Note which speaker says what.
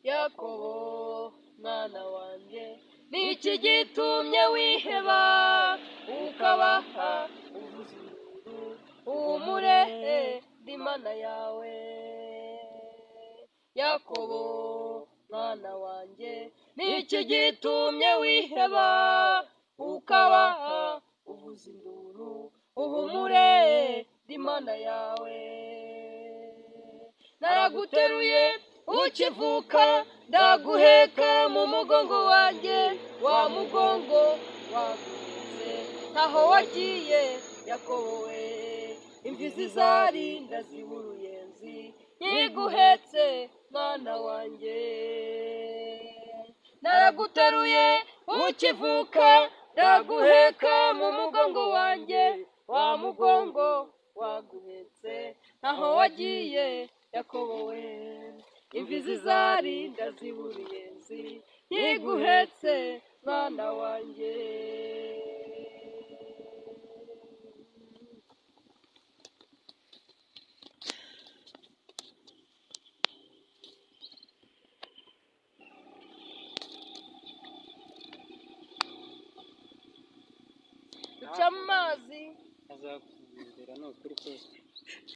Speaker 1: Yakobo mwana wanjye niki gitumye wiheba ukabaha uvuza induru uhumure ndi Mana yawe Yakobo mwana wanjye niki gitumye wiheba ukabaha uvuza induru uhumure ndi Mana yawe naraguteruye ukivuka ndaguheka mu mugongo wanjye wa mugongo waguze ntaho wagiye Yakobo we imfizi zari ndazibura uruyenzi nkiguhetse mwana wanjye naraguteruye ukivuka ndaguheka mu mugongo wanjye wa mugongo waguhetse ntaho wagiye Yakobo we imfizi zari ndazibura uruyenzi nkiguhetse mwana wanjye uca amazi
Speaker 2: azakuzera ni ukuri kose